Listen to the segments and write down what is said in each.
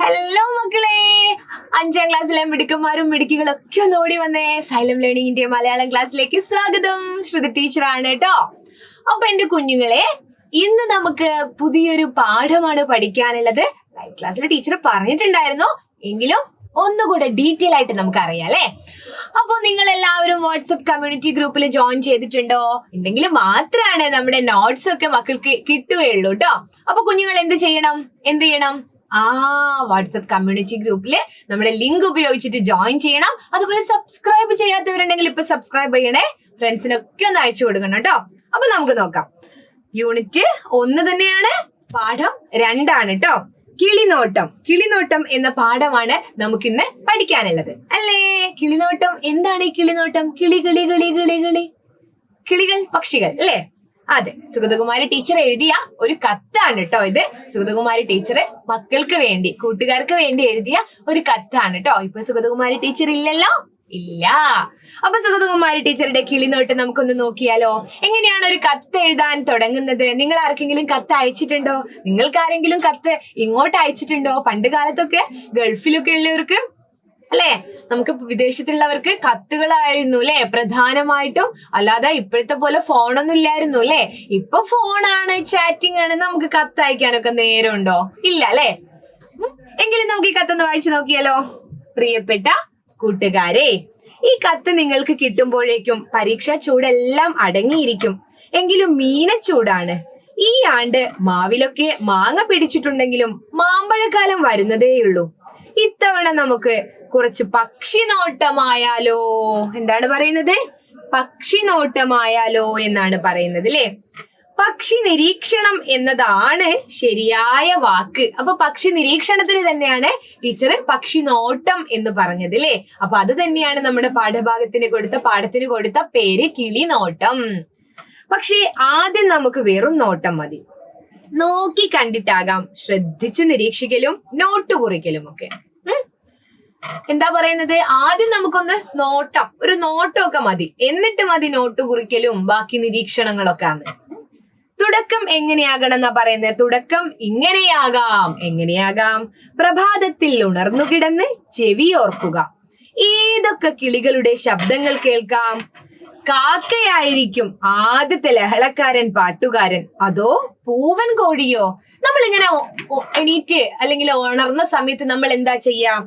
Hello മക്കളെ, 5ാം ക്ലാസ്സിലെ മിടുക്കന്മാരും മിടുക്കികളൊക്കെ ഒന്ന് ഓടി വന്നേ. സൈലം ലേണിംഗിന്റെ മലയാളം ക്ലാസ്സിലേക്ക് സ്വാഗതം. ശ്രുതി ടീച്ചറാണ് കേട്ടോ. അപ്പൊ എന്റെ കുഞ്ഞുങ്ങളെ, ഇന്ന് നമുക്ക് പുതിയൊരു പാഠമാണ് പഠിക്കാനുള്ളത്. ലൈവ് ക്ലാസ്സിൽ ടീച്ചർ പറഞ്ഞിട്ടുണ്ടായിരുന്നു, എങ്കിലും ഒന്നുകൂടെ ഡീറ്റെയിൽ ആയിട്ട് നമുക്ക് അറിയാം അല്ലെ. അപ്പൊ നിങ്ങൾ എല്ലാവരും വാട്സപ്പ് കമ്മ്യൂണിറ്റി ഗ്രൂപ്പിൽ ജോയിൻ ചെയ്തിട്ടുണ്ടോ? ഉണ്ടെങ്കിൽ മാത്രമാണ് നമ്മുടെ നോട്ട്സ് ഒക്കെ മക്കൾക്ക് കിട്ടുകയുള്ളൂ കേട്ടോ. അപ്പൊ കുഞ്ഞുങ്ങൾ എന്ത് ചെയ്യണം? വാട്സപ്പ് കമ്മ്യൂണിറ്റി ഗ്രൂപ്പില് നമ്മുടെ ലിങ്ക് ഉപയോഗിച്ചിട്ട് ജോയിൻ ചെയ്യണം. അതുപോലെ സബ്സ്ക്രൈബ് ചെയ്യാത്തവരുണ്ടെങ്കിൽ ഇപ്പൊ സബ്സ്ക്രൈബ് ചെയ്യണേ. ഫ്രണ്ട്സിനൊക്കെ ഒന്ന് അയച്ചു കൊടുക്കണം കേട്ടോ. അപ്പൊ നമുക്ക് നോക്കാം. യൂണിറ്റ് 1 തന്നെയാണ്, പാഠം 2 ആണ് കേട്ടോ. കിളിനോട്ടം എന്ന പാഠമാണ് നമുക്കിന്ന് പഠിക്കാനുള്ളത് അല്ലേ. കിളിനോട്ടം എന്താണ്? ഈ കിളിനോട്ടം കിളികൾ, പക്ഷികൾ അല്ലേ? അതെ, സുഗതകുമാരി ടീച്ചർ എഴുതിയ ഒരു കത്താണ് കേട്ടോ ഇത്. സുഗതകുമാരി ടീച്ചർ മക്കൾക്ക് വേണ്ടി, കൂട്ടുകാർക്ക് വേണ്ടി എഴുതിയ ഒരു കത്താണ് കേട്ടോ. ഇപ്പൊ സുഗതകുമാരി ടീച്ചർ ഇല്ലല്ലോ, ഇല്ല. അപ്പൊ സുഗതകുമാരി ടീച്ചറുടെ കിളിനോട്ടം നമുക്കൊന്ന് നോക്കിയാലോ. എങ്ങനെയാണ് ഒരു കത്ത് എഴുതാൻ തുടങ്ങുന്നത്? നിങ്ങൾ ആർക്കെങ്കിലും കത്ത് അയച്ചിട്ടുണ്ടോ? നിങ്ങൾക്ക് ആരെങ്കിലും കത്ത് ഇങ്ങോട്ട് അയച്ചിട്ടുണ്ടോ? പണ്ട് കാലത്തൊക്കെ ഗൾഫിലൊക്കെ ഉള്ളവർക്ക് അല്ലെ, നമുക്ക് വിദേശത്തുള്ളവർക്ക് കത്തുകളായിരുന്നു അല്ലെ പ്രധാനമായിട്ടും. അല്ലാതെ ഇപ്പോഴത്തെ പോലെ ഫോണൊന്നും ഇല്ലായിരുന്നു അല്ലെ. ഇപ്പൊ ഫോണാണ്, ചാറ്റിംഗ് ആണ്. നമുക്ക് കത്ത് അയക്കാനൊക്കെ നേരമുണ്ടോ? ഇല്ല അല്ലെ. എങ്കിലും നമുക്ക് ഈ കത്തൊന്ന് വായിച്ചു നോക്കിയാലോ. പ്രിയപ്പെട്ട കൂട്ടുകാരെ, ഈ കത്ത് നിങ്ങൾക്ക് കിട്ടുമ്പോഴേക്കും പരീക്ഷാ ചൂടെല്ലാം അടങ്ങിയിരിക്കും. എങ്കിലും മീനച്ചൂടാണ്. ഈ ആണ്ട് മാവിലൊക്കെ മാങ്ങ പിടിച്ചിട്ടുണ്ടെങ്കിലും മാമ്പഴക്കാലം വരുന്നതേയുള്ളൂ. ഇത്തവണ നമുക്ക് കുറച്ച് പക്ഷി നോട്ടമായാലോ. എന്താണ് പറയുന്നത്? പക്ഷി നോട്ടമായാലോ എന്നാണ് പറയുന്നത് അല്ലെ. പക്ഷി നിരീക്ഷണം എന്നതാണ് ശരിയായ വാക്ക്. അപ്പൊ പക്ഷി നിരീക്ഷണത്തിന് തന്നെയാണ് ടീച്ചർ പക്ഷി നോട്ടം എന്ന് പറഞ്ഞത് അല്ലെ. അപ്പൊ അത് തന്നെയാണ് നമ്മുടെ പാഠത്തിന് കൊടുത്ത പേര്, കിളിനോട്ടം. പക്ഷേ ആദ്യം നമുക്ക് വെറും നോട്ടം മതി. നോക്കി കണ്ടിട്ടാകാം ശ്രദ്ധിച്ചു നിരീക്ഷിക്കലും നോട്ട് കുറിക്കലും ഒക്കെ. എന്താ പറയുന്നത്? ആദ്യം നമുക്കൊന്ന് ഒരു നോട്ടമൊക്കെ മതി, എന്നിട്ട് മതി നോട്ട് കുറിക്കലും ബാക്കി നിരീക്ഷണങ്ങളൊക്കെ ആണ്. തുടക്കം എങ്ങനെയാകണം എന്നാ പറയുന്നത്? തുടക്കം എങ്ങനെയാകാം? പ്രഭാതത്തിൽ ഉണർന്നു കിടന്ന് ചെവിയോർക്കുക. ഏതൊക്കെ കിളികളുടെ ശബ്ദങ്ങൾ കേൾക്കാം? കാക്കയായിരിക്കും ആദ്യത്തെ ലഹളക്കാരൻ പാട്ടുകാരൻ, അതോ പൂവൻ കോഴിയോ? നമ്മളിങ്ങനെ എണീറ്റ് അല്ലെങ്കിൽ ഉണർന്ന സമയത്ത് നമ്മൾ എന്താ ചെയ്യാം?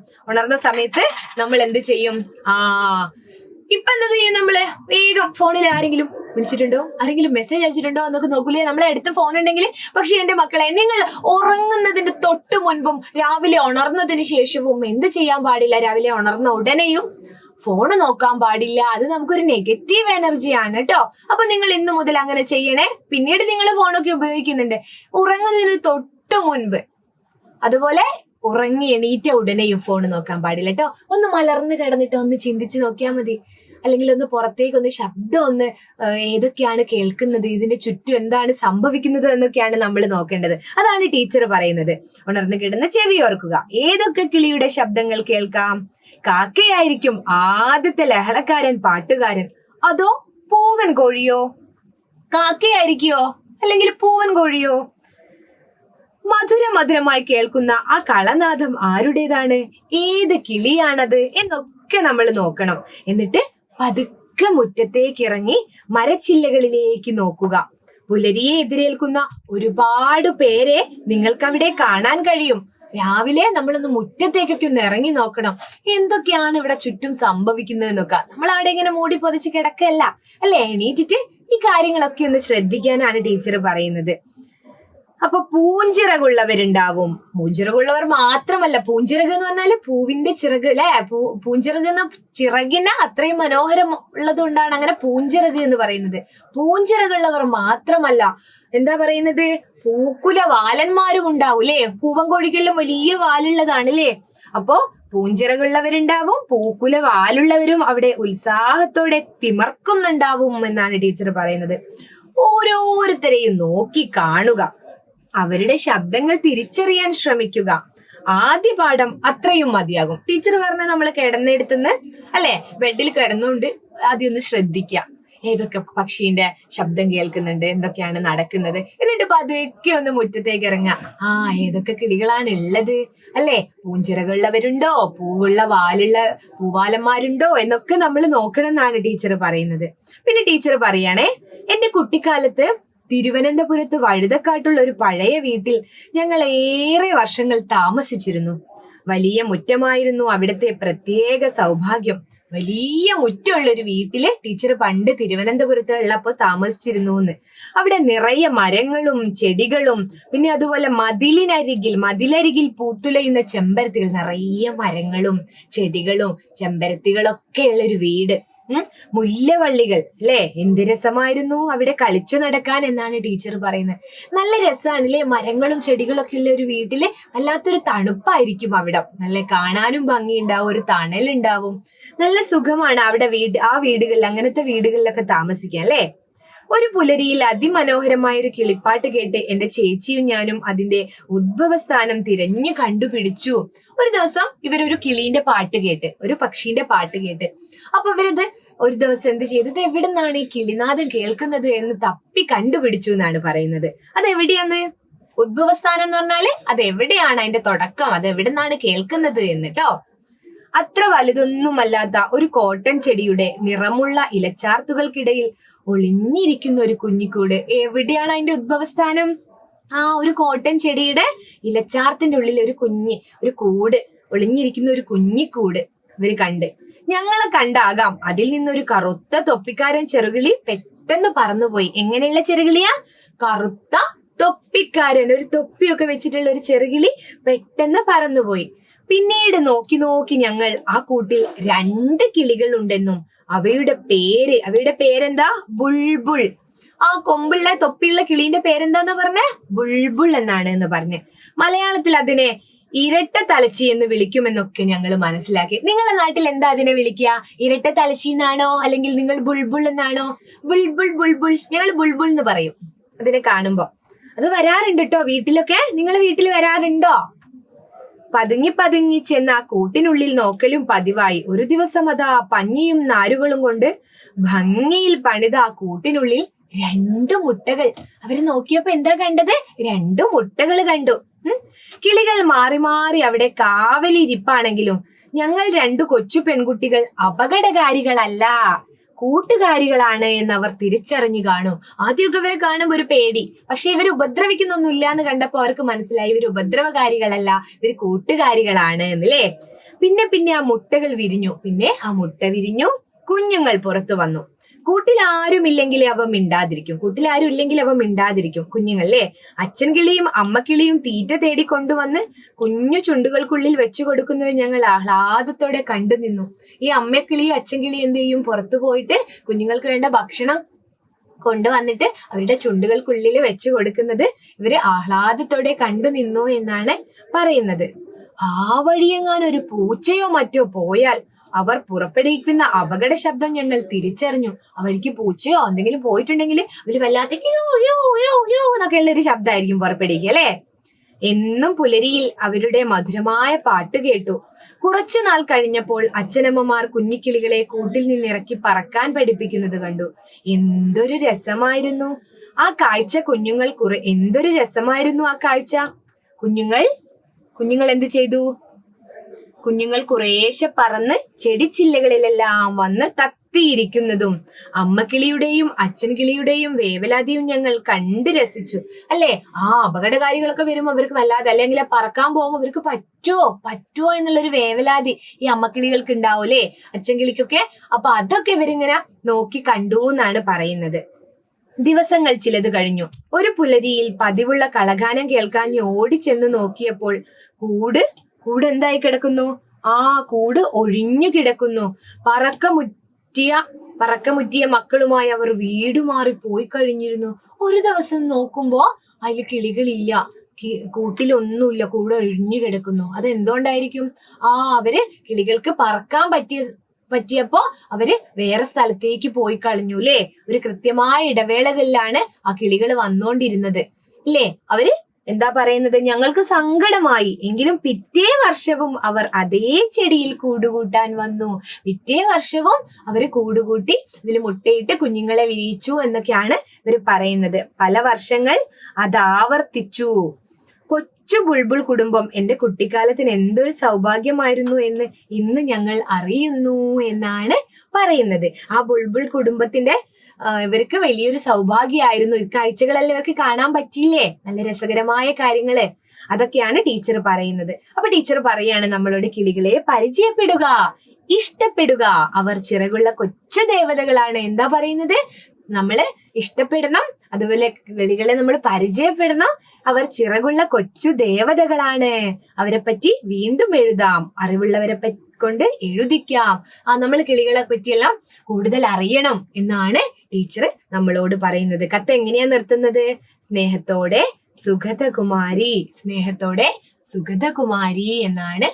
എന്ത് ചെയ്യും? ഇപ്പൊ എന്താ ചെയ്യും? നമ്മള് വേഗം ഫോണിൽ ആരെങ്കിലും വിളിച്ചിട്ടുണ്ടോ, ആരെങ്കിലും മെസ്സേജ് അയച്ചിട്ടുണ്ടോ എന്നൊക്കെ നോക്കൂലേ. നമ്മളെ അടുത്ത് ഫോൺ ഉണ്ടെങ്കിൽ. പക്ഷെ എന്റെ മക്കളെ, നിങ്ങൾ ഉറങ്ങുന്നതിന് തൊട്ട് മുൻപും രാവിലെ ഉണർന്നതിന് ശേഷവും എന്ത് ചെയ്യാൻ പാടില്ല? രാവിലെ ഉണർന്ന ഉടനെയും ഫോണ് നോക്കാൻ പാടില്ല. അത് നമുക്കൊരു നെഗറ്റീവ് എനർജിയാണ് കേട്ടോ. അപ്പൊ നിങ്ങൾ ഇന്നു മുതൽ അങ്ങനെ ചെയ്യണേ. പിന്നീട് നിങ്ങൾ ഫോണൊക്കെ ഉപയോഗിക്കുന്നുണ്ട്, ഉറങ്ങുന്നതിന് തൊട്ട് മുൻപ്. അതുപോലെ ഉറങ്ങി എണീറ്റ ഉടനെയും ഫോൺ നോക്കാൻ പാടില്ല കേട്ടോ. ഒന്ന് മലർന്ന് കിടന്നിട്ട് ഒന്ന് ചിന്തിച്ച് നോക്കിയാൽ മതി. അല്ലെങ്കിൽ ഒന്ന് പുറത്തേക്കൊന്ന് ശബ്ദം ഏതൊക്കെയാണ് കേൾക്കുന്നത്, ഇതിന്റെ ചുറ്റും എന്താണ് സംഭവിക്കുന്നത് എന്നൊക്കെയാണ് നമ്മൾ നോക്കേണ്ടത്. അതാണ് ടീച്ചർ പറയുന്നത്. ഉണർന്നു കിടന്ന് ചെവി ഓർക്കുക. ഏതൊക്കെ കിളിയുടെ ശബ്ദങ്ങൾ കേൾക്കാം? കാക്കയായിരിക്കും ആദ്യത്തെ ലഹളക്കാരൻ പാട്ടുകാരൻ, അതോ പൂവൻ കോഴിയോ? കാക്കയായിരിക്കോ അല്ലെങ്കിൽ പൂവൻ കോഴിയോ? മധുരമായി കേൾക്കുന്ന ആ കളനാദം ആരുടേതാണ്? ഏത് കിളിയാണത് എന്നൊക്കെ നമ്മൾ നോക്കണം. എന്നിട്ട് പതുക്കെ മുറ്റത്തേക്കിറങ്ങി മരച്ചില്ലകളിലേക്ക് നോക്കുക. പുലരിയെ എതിരേൽക്കുന്ന ഒരുപാട് പേരെ നിങ്ങൾക്ക് അവിടെ കാണാൻ കഴിയും. രാവിലെ നമ്മളൊന്ന് മുറ്റത്തേക്കൊക്കെ ഒന്ന് ഇറങ്ങി നോക്കണം, എന്തൊക്കെയാണ് ഇവിടെ ചുറ്റും സംഭവിക്കുന്നത് എന്നൊക്കെ. നമ്മൾ അവിടെ ഇങ്ങനെ മൂടി പൊതിച്ച് കിടക്കല്ല അല്ലെ. എണീറ്റിട്ട് ഈ കാര്യങ്ങളൊക്കെ ഒന്ന് ശ്രദ്ധിക്കാനാണ് ടീച്ചർ പറയുന്നത്. അപ്പൊ പൂഞ്ചിറകുള്ളവരുണ്ടാവും. പൂഞ്ചിറകുള്ളവർ മാത്രമല്ല, പൂഞ്ചിറക് എന്ന് പറഞ്ഞാല് പൂവിന്റെ ചിറക് അല്ലെ. പൂഞ്ചിറക് എന്ന ചിറകിന് അത്രയും മനോഹരം ഉള്ളത് കൊണ്ടാണ് അങ്ങനെ പൂഞ്ചിറക് എന്ന് പറയുന്നത്. പൂഞ്ചിറകുള്ളവർ മാത്രമല്ല, എന്താ പറയുന്നത്, പൂക്കുല വാലന്മാരും ഉണ്ടാവും അല്ലെ. പൂവൻ കോഴിക്കെല്ലാം വലിയ വാലുള്ളതാണ് അല്ലേ. അപ്പോ പൂഞ്ചിറകുള്ളവരുണ്ടാവും, പൂക്കുല വാലുള്ളവരും അവിടെ ഉത്സാഹത്തോടെ തിമർക്കുന്നുണ്ടാവും എന്നാണ് ടീച്ചർ പറയുന്നത്. ഓരോരുത്തരെയും നോക്കി കാണുക, അവരുടെ ശബ്ദങ്ങൾ തിരിച്ചറിയാൻ ശ്രമിക്കുക. ആദ്യ പാഠം അത്രയും മതിയാകും. ടീച്ചർ പറഞ്ഞ നമ്മൾ കിടന്നെടുത്തുനിന്ന് അല്ലെ, ബെഡിൽ കിടന്നുകൊണ്ട് ആദ്യം ഒന്ന് ശ്രദ്ധിക്കുക. ഏതൊക്കെ പക്ഷീന്റെ ശബ്ദം കേൾക്കുന്നുണ്ട്, എന്തൊക്കെയാണ് നടക്കുന്നത്. എന്നിട്ട് പതുക്കെ ഒന്ന് മുറ്റത്തേക്ക് ഇറങ്ങുക. ഏതൊക്കെ കിളികളാണ് ഉള്ളത് അല്ലെ? പൂഞ്ചിറകുള്ളവരുണ്ടോ, പൂവുള്ള പൂവാലന്മാരുണ്ടോ എന്നൊക്കെ നമ്മൾ നോക്കണം എന്നാണ് ടീച്ചർ പറയുന്നത്. പിന്നെ ടീച്ചർ പറയണേ, എന്റെ കുട്ടിക്കാലത്ത് തിരുവനന്തപുരത്ത് വഴുതക്കാട്ടുള്ള ഒരു പഴയ വീട്ടിൽ ഞങ്ങൾ ഏറെ വർഷങ്ങൾ താമസിച്ചിരുന്നു. വലിയ മുറ്റമായിരുന്നു അവിടുത്തെ പ്രത്യേക സൗഭാഗ്യം. വലിയ മുറ്റമുള്ള ഒരു വീട്ടില് ടീച്ചർ പണ്ട് തിരുവനന്തപുരത്ത് ഉള്ളപ്പോൾ താമസിച്ചിരുന്നു എന്ന്. അവിടെ നിറയെ മരങ്ങളും ചെടികളും, പിന്നെ അതുപോലെ മതിലരികിൽ പൂത്തുലയുന്ന ചെമ്പരത്തികൾ, നിറയെ മരങ്ങളും ചെടികളും ചെമ്പരത്തികളൊക്കെ ഉള്ള ഒരു വീട്. മുല്ലവള്ളികൾ അല്ലെ, എന്ത് രസമായിരുന്നു അവിടെ കളിച്ചു നടക്കാൻ എന്നാണ് ടീച്ചർ പറയുന്നത്. നല്ല രസമാണ് അല്ലെ, മരങ്ങളും ചെടികളൊക്കെ ഉള്ള ഒരു വീട്ടില് വല്ലാത്തൊരു തണുപ്പായിരിക്കും അവിടെ. നല്ല കാണാനും ഭംഗിയുണ്ടാവും, ഒരു തണലുണ്ടാവും, നല്ല സുഖമാണ് അവിടെ ആ വീടുകളിൽ, അങ്ങനത്തെ വീടുകളിലൊക്കെ താമസിക്കാൻ അല്ലെ. ഒരു പുലരിയിൽ അതിമനോഹരമായ ഒരു കിളിപ്പാട്ട് കേട്ട് എന്റെ ചേച്ചിയും ഞാനും അതിന്റെ ഉദ്ഭവസ്ഥാനം തിരഞ്ഞു കണ്ടുപിടിച്ചു. ഒരു ദിവസം ഇവരൊരു കിളീന്റെ പാട്ട് കേട്ട്, ഒരു പക്ഷീന്റെ പാട്ട് കേട്ട്, അപ്പൊ ഇവരത് ഒരു ദിവസം എന്ത് ചെയ്തത്, എവിടെ നിന്നാണ് ഈ കിളിനാദം കേൾക്കുന്നത് എന്ന് തപ്പി കണ്ടുപിടിച്ചു എന്നാണ് പറയുന്നത്. അതെവിടെയാന്ന്? ഉദ്ഭവസ്ഥാനം എന്ന് പറഞ്ഞാല് അതെവിടെയാണ്, അതിന്റെ തുടക്കം, അത് എവിടെ നിന്നാണ് കേൾക്കുന്നത് എന്നിട്ടോ. അത്ര വലുതൊന്നുമല്ലാത്ത ഒരു കോട്ടൺ ചെടിയുടെ നിറമുള്ള ഇലച്ചാർത്തുകൾക്കിടയിൽ ഒളിഞ്ഞിരിക്കുന്ന ഒരു കുഞ്ഞിക്കൂട്. എവിടെയാണ് അതിന്റെ ഉദ്ഭവസ്ഥാനം? ഒരു കോട്ടൺ ചെടിയുടെ ഇലച്ചാർത്തിന്റെ ഉള്ളിൽ ഒരു കൂട്, ഒളിഞ്ഞിരിക്കുന്ന ഒരു കുഞ്ഞിക്കൂട് ഇവര് കണ്ട്. ഞങ്ങളെ കണ്ടാകാം അതിൽ നിന്നൊരു കറുത്ത തൊപ്പിക്കാരൻ ചെറുകിളി പെട്ടെന്ന് പറന്നുപോയി. എങ്ങനെയുള്ള ചെറുകിളിയാ? കറുത്ത തൊപ്പിക്കാരൻ, ഒരു തൊപ്പിയൊക്കെ വെച്ചിട്ടുള്ള ഒരു ചെറുകിളി പെട്ടെന്ന് പറന്നുപോയി. പിന്നീട് നോക്കി നോക്കി ഞങ്ങൾ ആ കൂട്ടിൽ 2 കിളികൾ ഉണ്ടെന്നും അവയുടെ പേരെന്താ? ബുൾബുൾ. ആ കൊമ്പുള്ള തൊപ്പിയുള്ള കിളീന്റെ പേരെന്താന്ന് പറഞ്ഞേ? ബുൾബുൾ എന്നാണ് എന്ന് പറഞ്ഞ്. മലയാളത്തിൽ അതിനെ ഇരട്ട തലച്ചി എന്ന് വിളിക്കുമെന്നൊക്കെ ഞങ്ങൾ മനസ്സിലാക്കി. നിങ്ങളുടെ നാട്ടിൽ എന്താ അതിനെ വിളിക്കുക? ഇരട്ട തലച്ചി എന്നാണോ, അല്ലെങ്കിൽ നിങ്ങൾ ബുൾബുൾ എന്നാണോ? ബുൾബുൾ. ഞങ്ങൾ ബുൾബുൾ എന്ന് പറയും അതിനെ കാണുമ്പോ. അത് വരാറുണ്ട് കേട്ടോ വീട്ടിലൊക്കെ. നിങ്ങളെ വീട്ടിൽ വരാറുണ്ടോ? പതുങ്ങി ചെന്ന് ആ കൂട്ടിനുള്ളിൽ നോക്കലും പതിവായി. ഒരു ദിവസം അതാ പഞ്ഞിയും നാരുകളും കൊണ്ട് ഭംഗിയിൽ പണിത ആ കൂട്ടിനുള്ളിൽ 2 മുട്ടകൾ. അവര് നോക്കിയപ്പോ എന്താ കണ്ടത്? 2 മുട്ടകൾ കണ്ടു. കിളികൾ മാറി മാറി അവിടെ കാവലിരിപ്പാണെങ്കിലും ഞങ്ങൾ 2 കൊച്ചു പെൺകുട്ടികൾ അപകടകാരികളല്ല, കൂട്ടുകാരികളാണ് എന്ന് അവർ തിരിച്ചറിഞ്ഞു കാണും. ആദ്യമൊക്കെ ഇവരെ കാണുമ്പോൾ ഒരു പേടി, പക്ഷെ ഇവർ ഉപദ്രവിക്കുന്നൊന്നുമില്ല എന്ന് കണ്ടപ്പോ അവർക്ക് മനസ്സിലായി ഇവർ ഉപദ്രവകാരികളല്ല, ഇവർ കൂട്ടുകാരികളാണ് എന്നല്ലേ. പിന്നെ ആ മുട്ടകൾ വിരിഞ്ഞു. കുഞ്ഞുങ്ങൾ പുറത്തു വന്നു. കൂട്ടിൽ ആരും ഇല്ലെങ്കിൽ അവ മിണ്ടാതിരിക്കും. കുഞ്ഞുങ്ങളല്ലേ. അച്ഛൻ കിളിയും അമ്മ കിളിയും തീറ്റ തേടി കൊണ്ടുവന്ന് കുഞ്ഞു ചുണ്ടുകൾക്കുള്ളിൽ വെച്ചു കൊടുക്കുന്നത് ഞങ്ങൾ ആഹ്ലാദത്തോടെ കണ്ടു നിന്നു. ഈ അമ്മക്കിളിയും അച്ഛൻ കിളിയും എന്ത് ചെയ്യും? പുറത്തു പോയിട്ട് കുഞ്ഞുങ്ങൾക്ക് വേണ്ട ഭക്ഷണം കൊണ്ടുവന്നിട്ട് അവരുടെ ചുണ്ടുകൾക്കുള്ളിൽ വെച്ചു കൊടുക്കുന്നത് ഇവര് ആഹ്ലാദത്തോടെ കണ്ടു നിന്നു എന്നാണ് പറയുന്നത്. ആ വഴിയെങ്ങാൻ ഒരു പൂച്ചയോ മറ്റോ പോയാൽ അവർ പുറപ്പെടുവിക്കുന്ന അപകട ശബ്ദം ഞങ്ങൾ തിരിച്ചറിഞ്ഞു. ആ വഴിക്ക് പൂച്ചയോ എന്തെങ്കിലും പോയിട്ടുണ്ടെങ്കിൽ അവര് വല്ലാത്ത എന്നൊക്കെ ഉള്ള ഒരു ശബ്ദമായിരിക്കും പുറപ്പെടുവിക്കുക അല്ലെ. എന്നും പുലരിയിൽ അവരുടെ മധുരമായ പാട്ട് കേട്ടു. കുറച്ചു നാൾ കഴിഞ്ഞപ്പോൾ അച്ഛനമ്മമാർ കുഞ്ഞിക്കിളികളെ കൂട്ടിൽ നിന്നിറക്കി പറക്കാൻ പഠിപ്പിക്കുന്നത് കണ്ടു. എന്തൊരു രസമായിരുന്നു ആ കാഴ്ച. എന്തൊരു രസമായിരുന്നു ആ കാഴ്ച. കുഞ്ഞുങ്ങൾ എന്ത് ചെയ്തു? കുഞ്ഞുങ്ങൾ കുറേശ്ശെ പറന്ന് ചെടിച്ചില്ലകളിലെല്ലാം വന്ന് തത്തിയിരിക്കുന്നതും അമ്മക്കിളിയുടെയും അച്ഛൻ കിളിയുടെയും വേവലാതിയും ഞങ്ങൾ കണ്ട് രസിച്ചു അല്ലേ. അപകടകാരികളൊക്കെ വരുമ്പോ അവർക്ക് വല്ലാതെ, അല്ലെങ്കിൽ പറക്കാൻ പോകുമ്പോ അവർക്ക് പറ്റുമോ എന്നുള്ളൊരു വേവലാതി ഈ അമ്മക്കിളികൾക്ക് ഉണ്ടാവും അല്ലേ, അച്ഛൻ കിളിക്കൊക്കെ. അപ്പൊ അതൊക്കെ ഇവരിങ്ങനെ നോക്കി കണ്ടു എന്നാണ് പറയുന്നത്. ദിവസങ്ങൾ ചിലത് കഴിഞ്ഞു. ഒരു പുലരിയിൽ പതിവുള്ള കളഗാനം കേൾക്കാൻ ഓടിച്ചെന്ന് നോക്കിയപ്പോൾ കൂട് എന്തായി കിടക്കുന്നു? കൂട് ഒഴിഞ്ഞു കിടക്കുന്നു. പറക്കമുറ്റിയ മക്കളുമായി അവർ വീട് മാറി പോയി കഴിഞ്ഞിരുന്നു. ഒരു ദിവസം നോക്കുമ്പോ അതിൽ കിളികളില്ല, കൂട്ടിലൊന്നുമില്ല, കൂട് ഒഴിഞ്ഞു കിടക്കുന്നു. അതെന്തുകൊണ്ടായിരിക്കും? അവര് കിളികൾക്ക് പറക്കാൻ പറ്റിയപ്പോ അവര് വേറെ സ്ഥലത്തേക്ക് പോയി കളഞ്ഞു അല്ലേ. ഒരു കൃത്യമായ ഇടവേളകളിലാണ് ആ കിളികൾ വന്നോണ്ടിരുന്നത് അല്ലേ. അവര് എന്താ പറയുന്നത്? ഞങ്ങൾക്ക് സങ്കടമായി. എങ്കിലും പിറ്റേ വർഷവും അവർ അതേ ചെടിയിൽ കൂടുകൂട്ടാൻ വന്നു. പിറ്റേ വർഷവും അവര് കൂടുകൂട്ടി ഇതിൽ മുട്ടയിട്ട് കുഞ്ഞുങ്ങളെ വിരിയിച്ചു എന്നൊക്കെയാണ് ഇവർ പറയുന്നത്. പല വർഷങ്ങൾ അത് ആവർത്തിച്ചു. കൊച്ചു ബുൾബുൾ കുടുംബം എന്റെ കുട്ടിക്കാലത്തിന് എന്തൊരു സൗഭാഗ്യമായിരുന്നു എന്ന് ഇന്ന് ഞങ്ങൾ അറിയുന്നു എന്നാണ് പറയുന്നത്. ആ ബുൾബുൾ കുടുംബത്തിന്റെ ഇവർക്ക് വലിയൊരു സൗഭാഗ്യമായിരുന്നു. ഈ കാഴ്ചകളെല്ലാം ഇവർക്ക് കാണാൻ പറ്റിയില്ലേ? നല്ല രസകരമായ കാര്യങ്ങള്. അതൊക്കെയാണ് ടീച്ചർ പറയുന്നത്. അപ്പൊ ടീച്ചർ പറയാണ് നമ്മളോട്, കിളികളെ പരിചയപ്പെടുക, ഇഷ്ടപ്പെടുക. അവർ ചിറകുള്ള കൊച്ചു ദേവതകളാണ്. എന്താ പറയുന്നത്? നമ്മള് ഇഷ്ടപ്പെടണം, അതുപോലെ കിളികളെ നമ്മൾ പരിചയപ്പെടണം. അവർ ചിറകുള്ള കൊച്ചു ദേവതകളാണ്. അവരെ പറ്റി വീണ്ടും എഴുതാം, അറിവുള്ളവരെ കൊണ്ട് എഴുതിക്കാം. നമ്മൾ കിളികളെ പറ്റിയെല്ലാം കൂടുതൽ അറിയണം എന്നാണ് ടീച്ചർ നമ്മളോട് പറയുന്നത്. കത്ത് എങ്ങനെയാ നിർത്തുന്നത്? സ്നേഹത്തോടെ സുഗതകുമാരി, സ്നേഹത്തോടെ സുഗതകുമാരി എന്നാണ്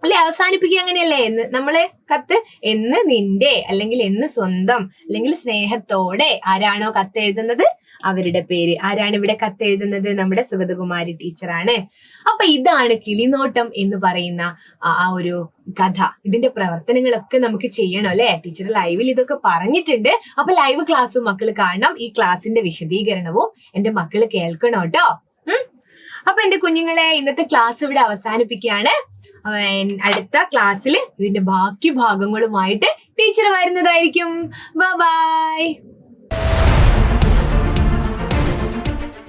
അല്ലെ അവസാനിപ്പിക്കുക. അങ്ങനെയല്ലേ നമ്മള് കത്ത്? എന്ന് നിന്റെ, അല്ലെങ്കിൽ എന്ന് സ്വന്തം, അല്ലെങ്കിൽ സ്നേഹത്തോടെ. ആരാണോ കത്ത് എഴുതുന്നത് അവരുടെ പേര്. ആരാണ് ഇവിടെ കത്ത് എഴുതുന്നത്? നമ്മുടെ സുഗതകുമാരി ടീച്ചറാണ്. അപ്പൊ ഇതാണ് കിളിനോട്ടം എന്ന് പറയുന്ന ആ ഒരു കഥ. ഇതിന്റെ പ്രവർത്തനങ്ങളൊക്കെ നമുക്ക് ചെയ്യണം അല്ലെ? ടീച്ചർ ലൈവിൽ ഇതൊക്കെ പറഞ്ഞിട്ടുണ്ട്. അപ്പൊ ലൈവ് ക്ലാസ്സും മക്കൾ കാണണം. ഈ ക്ലാസ്സിന്റെ വിശദീകരണവും എന്റെ മക്കള് കേൾക്കണം കേട്ടോ. അപ്പൊ എന്റെ കുഞ്ഞുങ്ങളെ, ഇന്നത്തെ ക്ലാസ് ഇവിടെ അവസാനിപ്പിക്കുകയാണ്. അടുത്ത ക്ലാസ്സിൽ ഇതിന്റെ ബാക്കി ഭാഗങ്ങളുമായിട്ട് ടീച്ചർ വരുന്നതായിരിക്കും. Bye bye.